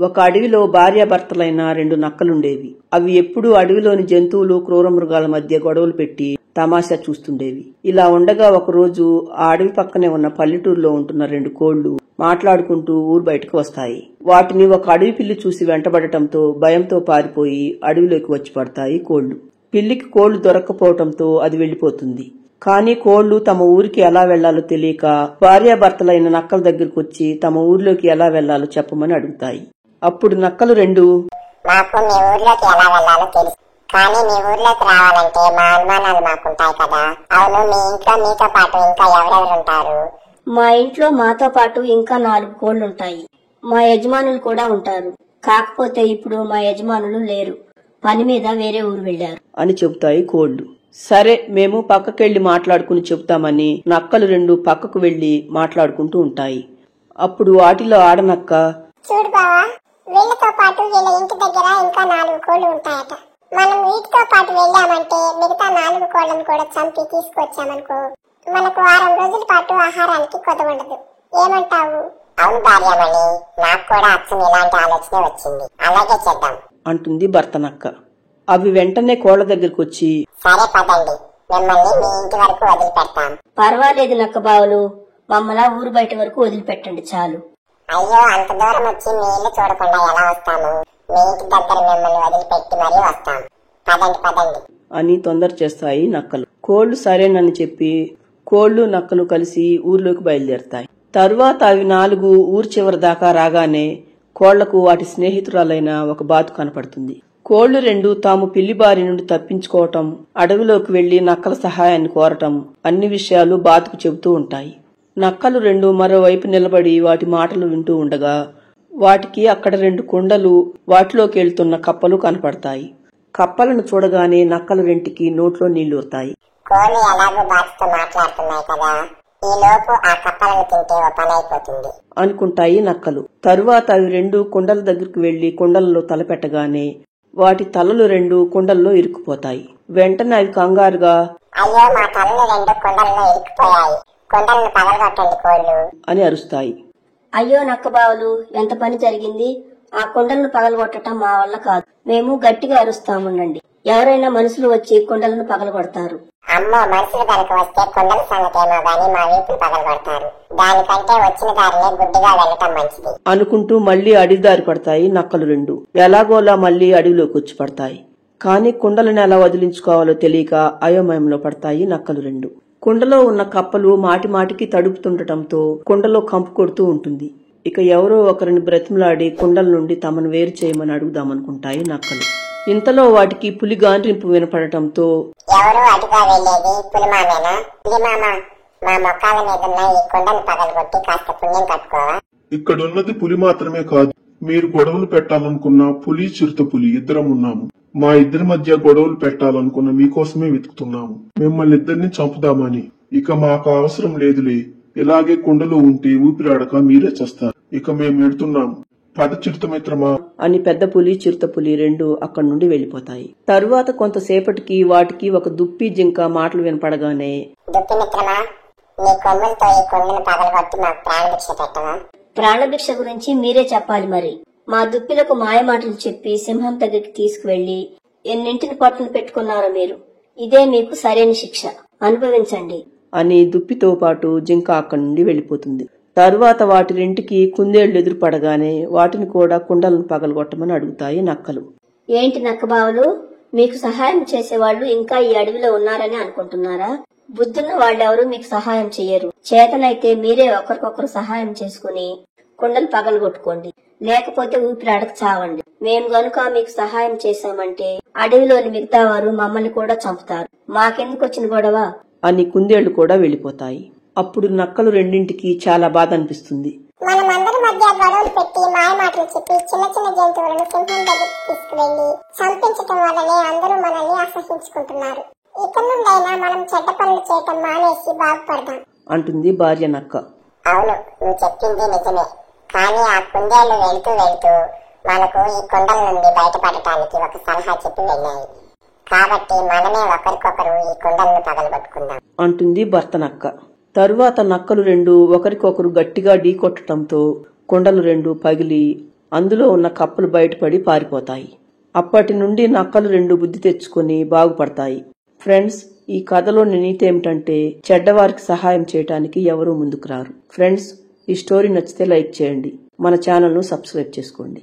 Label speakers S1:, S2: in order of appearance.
S1: ఒక అడవిలో భార్యాభర్తలైన 2 నక్కలుండేవి. అవి ఎప్పుడూ అడవిలోని జంతువులు, క్రూర మృగాల మధ్య గొడవలు పెట్టి తమాషా చూస్తుండేవి. ఇలా ఉండగా ఒకరోజు ఆ అడవి పక్కనే ఉన్న పల్లెటూరులో ఉంటున్న 2 కోళ్లు మాట్లాడుకుంటూ ఊరు బయటకు వస్తాయి. వాటిని ఒక అడవి పిల్లి చూసి వెంటబడటంతో భయంతో పారిపోయి అడవిలోకి వచ్చి పడతాయి కోళ్లు. పిల్లికి కోళ్లు దొరక్కపోవటంతో అది వెళ్లిపోతుంది. కానీ కోళ్లు తమ ఊరికి ఎలా వెళ్లాలో తెలియక భార్యాభర్తలైన నక్కల దగ్గరకు వచ్చి తమ ఊర్లోకి ఎలా వెళ్లాలో చెప్పమని అడుగుతాయి. అప్పుడు నక్కలు 2,
S2: మాకు మీ ఊర్లోకి ఎలా వెళ్లాలో తెలుసు, కానీ మీ ఊర్లోకి రావాలంటే మా అనుమానాలు మాకుంటాయి కదా. అవును, మీ ఇంట్లో మీతో పాటు ఇంకా ఎవరెవరు ఉంటారు?
S3: మా ఇంట్లో మాతో పాటు ఇంకా 4 కోళ్లుంటాయి. మా యజమానులు కూడా ఉంటారు. కాకపోతే ఇప్పుడు మా యజమానులు లేరు, పని మీద వేరే ఊరు వెళ్లారు
S1: అని చెబుతాయి కోళ్లు. సరే, మేము పక్కకెళ్లి మాట్లాడుకుని చెబుతామని నక్కలు 2 పక్కకు వెళ్లి మాట్లాడుకుంటూ ఉంటాయి. అప్పుడు వాటిలో ఆడనక్క,
S2: చూడు బావా, వీళ్ళతో పాటు వీళ్ళ ఇంటి దగ్గర ఇంకా 4 కోళ్లు ఉంటాయట. మనం వీటితో పాటు వెళ్ళామంటే మిగతా 4 కోళ్లను కూడా చంపి తీసుకొచ్చామనుకో, మనకు వారం రోజుల పాటు ఆహారానికి కొద ఉండదు. ఏమంటావు? అవును భార్యమణి, నాకు కూడా అచ్చం ఇలాంటి ఆలోచన వచ్చింది. అలాగే చేద్దాం
S1: అంటుంది భర్త నక్క. అవి వెంటనే కోళ్ల దగ్గరకు వచ్చి,
S2: సరే పదండి, మిమ్మల్ని మీ ఇంటి వరకు వదిలిపెడతాం.
S3: పర్వాలేదు నక్క బావులు, మమ్మల్ని ఊరు బయట వరకు వదిలిపెట్టండి చాలు.
S2: అయ్యో, అంత దూరం వచ్చి మీ ఇల్లు చూడకుండా ఎలా వస్తాము? మీ ఇంటి దగ్గర మిమ్మల్ని వదిలిపెట్టి మరీ వస్తాం. పదండి పదండి
S1: అని తొందర చేస్తాయి నక్కలు. కోళ్లు సరేనని చెప్పి కోళ్లు నక్కలు కలిసి ఊర్లోకి బయలుదేరతాయి. తరువాత అవి 4 ఊరు చివరి దాకా రాగానే కోళ్లకు వాటి స్నేహితురాలైన ఒక బాతు కనపడుతుంది. కోళ్లు 2 తాము పిల్లి బారి నుండి తప్పించుకోవటం, అడవిలోకి వెళ్లి నక్కల సహాయాన్ని కోరటం అన్ని విషయాలు బాతుకు చెబుతూ ఉంటాయి. నక్కలు 2 మరోవైపు నిలబడి వాటి మాటలు వింటూ ఉండగా వాటికి అక్కడ 2 కుండలు, వాటిలోకి వెళ్తున్న కప్పలు కనపడతాయి. కప్పలను చూడగానే నక్కల 2కి నోట్లో నీళ్లూరుతాయి.
S2: కోళ్లు ఎలాగో బాతుతో మాట్లాడుతున్నాయి కదా, ఈ లోపు ఆ కప్పలను తింటే ఓ పని అయిపోతుంది
S1: అనుకుంటాయి నక్కలు. తరువాత అవి 2 కుండల దగ్గరకు వెళ్లి కుండలలో తలపెట్టగానే వాటి తలలు 2 కుండల్లో ఇరుక్కుపోతాయి. వెంటనే అవి కంగారుగా,
S2: అయ్యో, మా తలలు 2 కుండల్లో ఇరుక్కుపోయాయి, కుండలను పగలగొట్టండి కోళ్లు
S1: అని అరుస్తాయి.
S3: అయ్యో నక్క బావులు, ఎంత పని జరిగింది? ఆ కుండలను పగలగొట్టడం మా వల్ల కాదు. మేము గట్టిగా అరుస్తాముండండి. ఎవరైనా మనుషులు వచ్చి కుండలను పగలగొడతారు.
S2: అమ్మో, మనుషులు కనుక వస్తే కుండల సంగతేమో గాని మా వీపులు పగలగొడతారు. దానికంటే వచ్చిన దారినే గుడ్డిగా వెళ్ళటం మంచిది
S1: అనుకుంటూ మళ్లీ అడవి దారి పడతాయి నక్కలు 2. ఎలాగోలా మళ్లీ అడవిలోకి వచ్చి పడతాయి. కాని కుండలను ఎలా వదిలించుకోవాలో తెలియక అయోమయంలో పడతాయి నక్కలు 2. కుండలో ఉన్న కప్పలు మాటి మాటికి తడుపుతుండటంతో కుండలో కంపు కొడుతూ ఉంటుంది. ఇక ఎవరో ఒకరిని బ్రతిమలాడి కుండల నుండి తమను వేరు చేయమని అడుగుదామనుకుంటాయి నక్కలు. ఇంతలో వాటికి పులి గాండ్రింపు వినపడటంతో,
S2: ఎవరు అటుగా వెళ్లేది? పులిమామేనా? పులిమామ, మా మొక్కల మీదున్న ఈ కుండను పగలగొట్టి కాస్త పుణ్యం కట్టుకోవా?
S4: ఇక్కడున్నది పులి మాత్రమే కాదు, మీరు గొడవలు పెట్టాలనుకున్న పులి, చిరుత పులి ఇద్దరం ఉన్నాము. మా ఇద్దరి మధ్య గొడవలు పెట్టాలనుకున్న మీకోసమే వెతుకుతున్నాము. మిమ్మల్ని ఇద్దరిని చంపుదామని. ఇక మాకు అవసరం లేదులే, ఇలాగే కుండలో ఉంటే ఊపిరాడక మీరే చేస్తారు. ఇక మేము వెళ్తున్నాము. పద చిరుత మిత్రమా
S1: అని పెద్ద పులి, చిరుత పులి 2 అక్కడి నుండి వెళ్లిపోతాయి. తరువాత కొంతసేపటికి వాటికి ఒక దుప్పి, జింక మాటలు వినపడగానే,
S2: దుప్పి మిత్రమా, నీ కొమ్ములతో ఈ కుండను పగలగొట్టి మాకు ప్రాణభిక్ష పెట్టవా?
S3: ప్రాణభిక్ష గురించి మీరే చెప్పాలి మరి. మా దుప్పిలకు మాయమాటలు చెప్పి సింహం దగ్గరికి తీసుకువెళ్లి ఎన్నింటిని పట్టును పెట్టుకున్నారో మీరు. ఇదే మీకు సరైన శిక్ష, అనుభవించండి
S1: అని దుప్పితో పాటు జింక అక్కడి నుండి వెళ్లిపోతుంది. తరువాత వాటి 2కి కుందేళ్లు ఎదురుపడగానే వాటిని కూడా కుండలను పగలగొట్టమని అడుగుతాయి నక్కలు.
S3: ఏంటి నక్కబావులు, మీకు సహాయం చేసేవాళ్లు ఇంకా ఈ అడవిలో ఉన్నారని అనుకుంటున్నారా? బుద్ధున్న వాళ్ళెవరూ మీకు సహాయం చెయ్యరు. చేతనైతే మీరే ఒకరికొకరు సహాయం చేసుకుని కుండలు పగలగొట్టుకోండి, లేకపోతే ఊపిరాడక చావండి. మేము గనుక మీకు సహాయం చేశామంటే అడవిలోని మిగతా వారు మమ్మల్ని కూడా చంపుతారు. మాకెందుకు వచ్చిన గొడవ
S1: అని కుందేళ్లు కూడా వెళ్లిపోతాయి. అప్పుడు నక్కలు 2ంటికి చాలా బాధ అనిపిస్తుంది.
S2: మనమందరి మధ్య గొడవలు పెట్టి మాయమాటలు చెప్పి చిన్న చిన్న జంతువులను సింహం దగ్గరికి తీసుకువెళ్లి చంపించటం వల్లనే అందరూ మనల్ని అసహించుకుంటున్నారు. ఇక నుండైనా మనం చెడ్డ పనులు చేయటం మానేసి బాగుపడదాం
S1: అంటుంది భార్య నక్క.
S2: అవును, నువ్వు చెప్పింది నిజమే. కానీ ఆ కుందేళ్లు వెళ్తూ వెళ్తూ మనకు ఈ కుండల నుండి బయటపడటానికి ఒక సలహా చెప్పి వెళ్ళాయి. కాబట్టి మనమే ఒకరికొకరు ఈ కుండలను పగలగొట్టుకుందాం
S1: అంటుంది భర్త నక్క. తరువాత నక్కలు 2 ఒకరికొకరు గట్టిగా ఢీకొట్టడంతో కుండలు 2 పగిలి అందులో ఉన్న కప్పలు బయటపడి పారిపోతాయి. అప్పటి నుండి నక్కలు 2 బుద్ధి తెచ్చుకొని బాగుపడతాయి. ఫ్రెండ్స్, ఈ కథలోని నీతి ఏమిటంటే చెడ్డవారికి సహాయం చేయడానికి ఎవరూ ముందుకు రారు. ఫ్రెండ్స్, ఈ స్టోరీ నచ్చితే లైక్ చేయండి, మన ఛానల్ను సబ్స్క్రైబ్ చేసుకోండి.